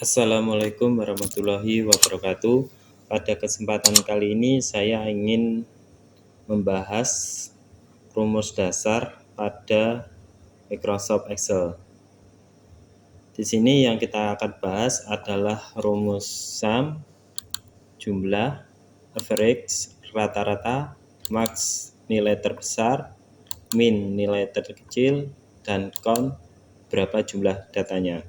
Assalamualaikum warahmatullahi wabarakatuh. Pada kesempatan kali ini saya ingin membahas rumus dasar pada Microsoft Excel. Di sini yang kita akan bahas adalah rumus sum, jumlah, average, rata-rata, max nilai terbesar, min nilai terkecil, dan count berapa jumlah datanya.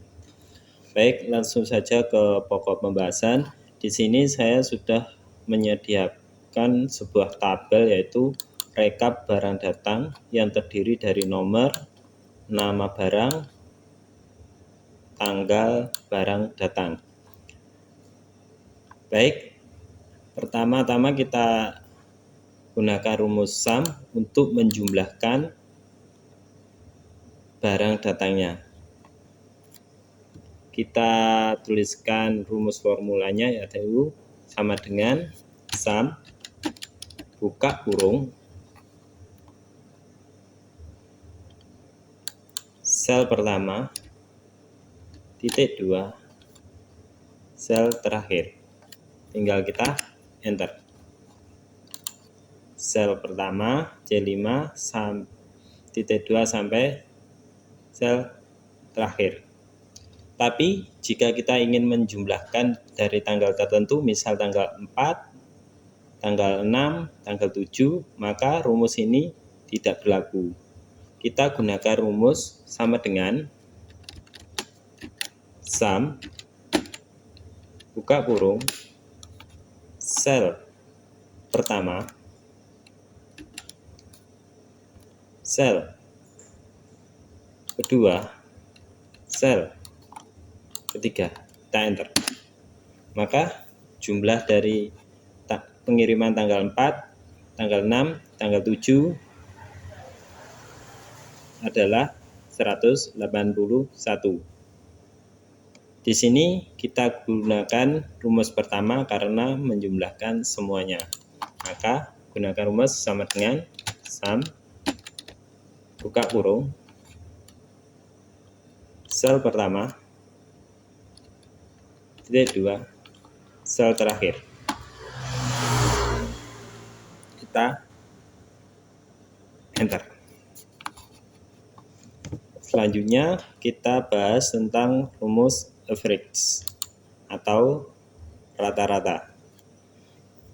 Baik, langsung saja ke pokok pembahasan. Di sini saya sudah menyediakan sebuah tabel yaitu rekap barang datang yang terdiri dari nomor, nama barang, tanggal barang datang. Baik, pertama-tama kita gunakan rumus sum untuk menjumlahkan barang datangnya. Kita tuliskan rumus formulanya yaitu sama dengan sum buka kurung sel pertama titik 2 sel terakhir, tinggal kita enter. Sel pertama C5 titik 2 sampai sel terakhir. Tapi jika kita ingin menjumlahkan dari tanggal tertentu, misal tanggal 4, tanggal 6, tanggal 7, maka rumus ini tidak berlaku. Kita gunakan rumus sama dengan sum buka kurung sel pertama sel kedua sel ketiga, kita enter. Maka jumlah dari pengiriman tanggal 4, tanggal 6, tanggal 7 adalah 181. Di sini kita gunakan rumus pertama karena menjumlahkan semuanya. Maka gunakan rumus sama dengan sum buka kurung sel pertama titik 2 sel terakhir. Kita enter. Selanjutnya kita bahas tentang rumus average atau rata-rata.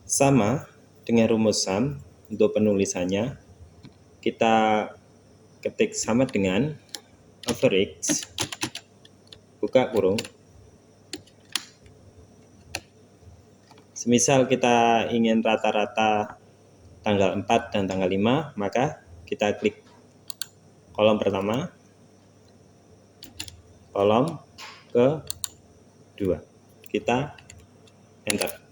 Sama dengan rumus sum, untuk penulisannya kita ketik sama dengan average buka kurung. Semisal kita ingin rata-rata tanggal 4 dan tanggal 5, maka kita klik kolom pertama, kolom kedua, kita enter.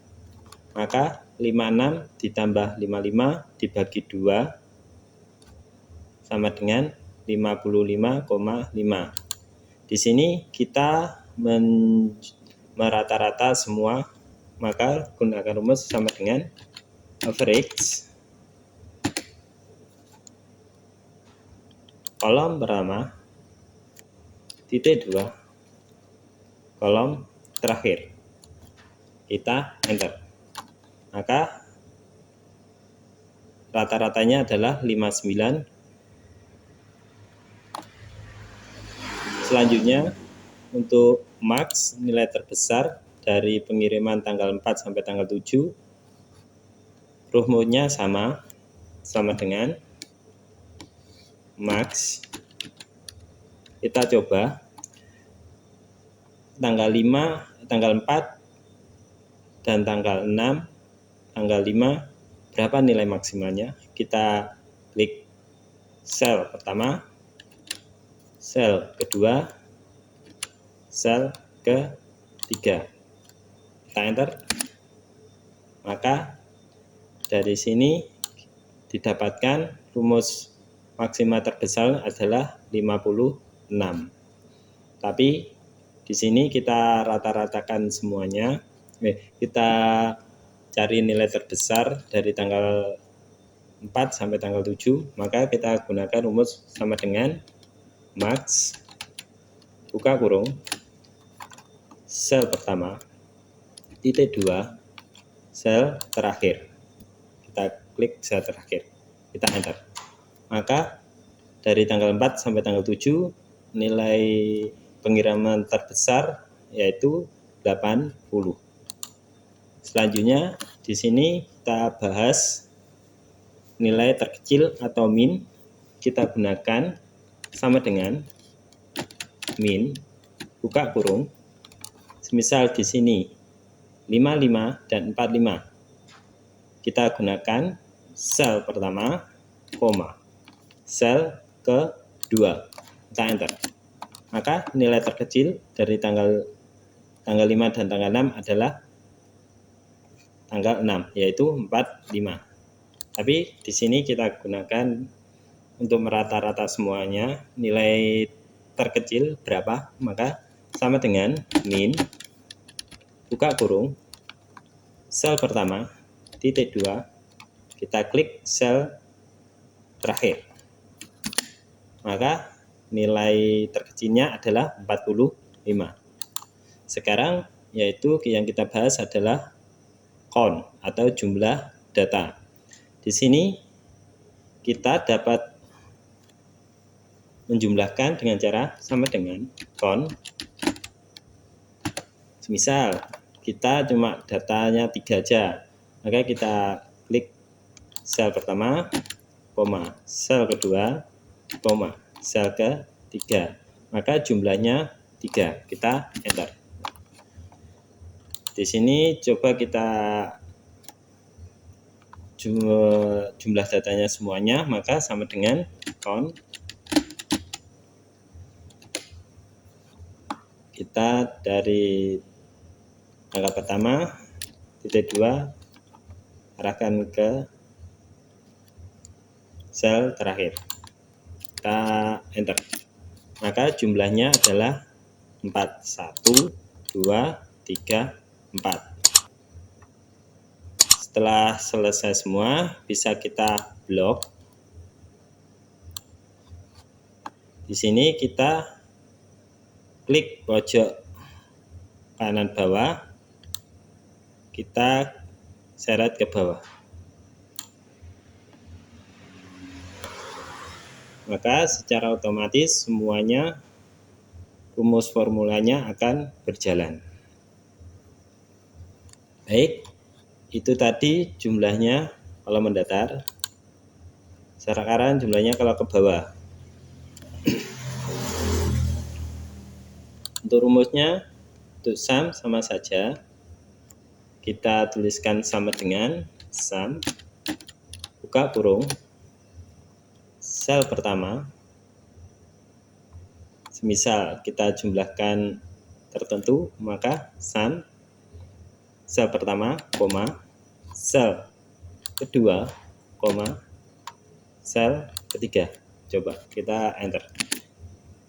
Maka 56 ditambah 55 dibagi 2 sama dengan 55,5. Di sini kita merata-rata semua, maka gunakan rumus sama dengan average kolom pertama titik 2 kolom terakhir, kita enter. Maka rata-ratanya adalah 59. Selanjutnya untuk max nilai terbesar dari pengiriman tanggal 4 sampai tanggal 7, rumusnya sama dengan max. Kita coba tanggal 5, tanggal 4 dan tanggal 6, tanggal 5 berapa nilai maksimalnya. Kita klik sel pertama, sel kedua, sel ketiga, kita enter. Maka dari sini didapatkan rumus maksimal terbesar adalah 56. Tapi di sini kita rata-ratakan semuanya. Kita cari nilai terbesar dari tanggal 4 sampai tanggal 7, maka kita gunakan rumus sama dengan max buka kurung sel pertama, titik 2, sel terakhir. Kita klik sel terakhir, kita enter. Maka dari tanggal 4 sampai tanggal 7 nilai pengiriman terbesar yaitu 80. Selanjutnya di sini kita bahas nilai terkecil atau min. Kita gunakan sama dengan min buka kurung. Semisal di sini 55 dan 45. Kita gunakan sel pertama, koma. Sel kedua. Kita enter. Maka nilai terkecil dari tanggal 5 dan tanggal 6 adalah tanggal 6, yaitu 45. Tapi di sini kita gunakan untuk merata-rata semuanya, nilai terkecil berapa, maka sama dengan min buka kurung sel pertama, titik 2, kita klik sel terakhir. Maka nilai terkecilnya adalah 45. Sekarang yaitu yang kita bahas adalah count atau jumlah data. Di sini kita dapat menjumlahkan dengan cara sama dengan count. Misal kita cuma datanya 3 aja, maka kita klik sel pertama, koma, sel kedua, koma, sel ketiga, maka jumlahnya 3. Kita enter. Di sini coba kita jumlah datanya semuanya, maka sama dengan count. Kita dari tanggal pertama, titik 2, arahkan ke sel terakhir. Kita enter. Maka jumlahnya adalah 4. 1, 2, 3, 4. Setelah selesai semua, bisa kita blok. Di sini kita klik pojok kanan bawah, kita seret ke bawah. Maka secara otomatis semuanya rumus formulanya akan berjalan. Baik, itu tadi jumlahnya kalau mendatar. Sekarang jumlahnya kalau ke bawah. Untuk rumusnya, untuk sum sama saja. Kita tuliskan sama dengan sum buka kurung sel pertama. Semisal kita jumlahkan tertentu, maka sum sel pertama, koma, sel kedua, koma, sel ketiga. Coba kita enter.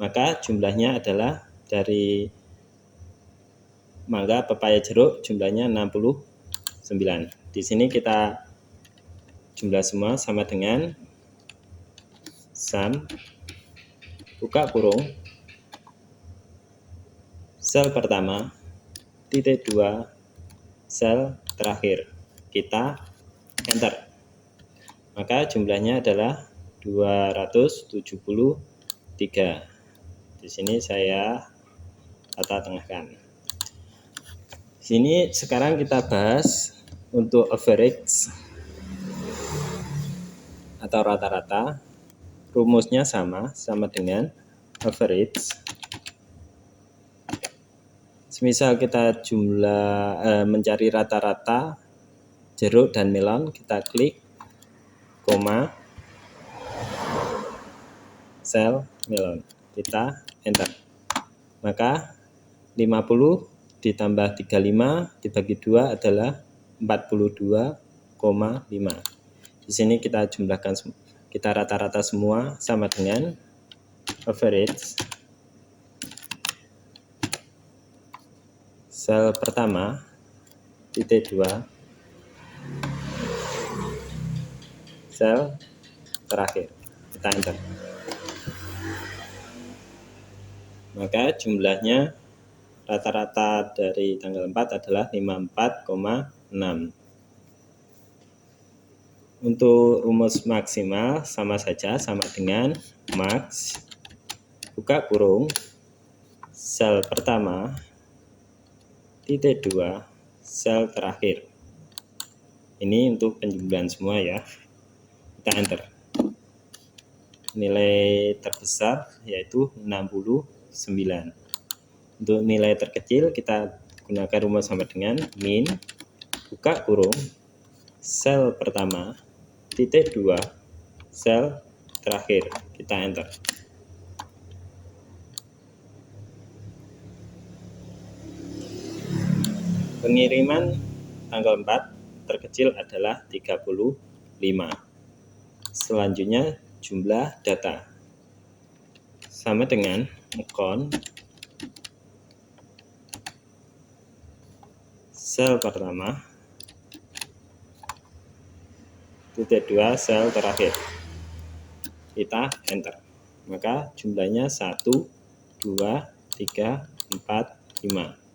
Maka jumlahnya adalah dari mangga, pepaya, jeruk jumlahnya 69. Di sini kita jumlah semua sama dengan sum buka kurung sel pertama, titik 2, sel terakhir. Kita enter. Maka jumlahnya adalah 273. Di sini saya tata tengahkan. Sini sekarang kita bahas untuk average atau rata-rata. Rumusnya sama dengan average. Semisal kita mencari rata-rata jeruk dan melon, kita klik koma sel melon, kita enter. Maka 50 ditambah 35 dibagi 2 adalah 42,5. Di sini kita jumlahkan, kita rata-rata semua sama dengan average. Sel pertama, titik 2, sel terakhir. Kita enter. Maka jumlahnya rata-rata dari tanggal 4 adalah 54,6. Untuk rumus maksimal sama saja, sama dengan max buka kurung sel pertama titik 2 sel terakhir. Ini untuk penjumlahan semua ya. Kita enter. Nilai terbesar yaitu 69. Untuk nilai terkecil kita gunakan rumus sama dengan min buka kurung sel pertama titik 2 sel terakhir. Kita enter. Pengiriman tanggal 4 terkecil adalah 35. Selanjutnya jumlah data sama dengan account sel pertama titik 2 sel terakhir. Kita enter. Maka jumlahnya 1, 2, 3, 4, 5.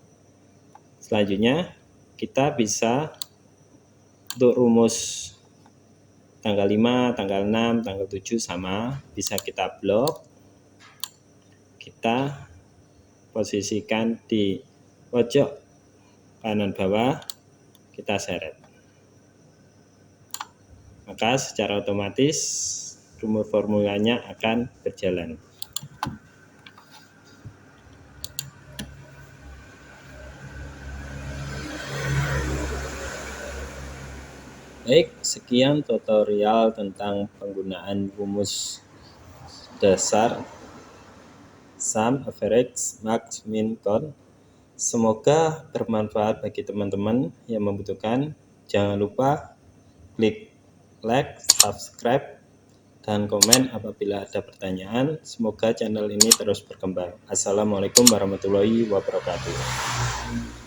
Selanjutnya kita bisa untuk rumus tanggal 5, tanggal 6, tanggal 7 sama, bisa kita blok. Kita posisikan di pojok kanan bawah, kita seret. Maka secara otomatis rumus formulanya akan berjalan. Baik, sekian tutorial tentang penggunaan rumus dasar sum, average, max, min, count. Semoga bermanfaat bagi teman-teman yang membutuhkan. Jangan lupa klik like, subscribe, dan komen apabila ada pertanyaan. Semoga channel ini terus berkembang. Assalamualaikum warahmatullahi wabarakatuh.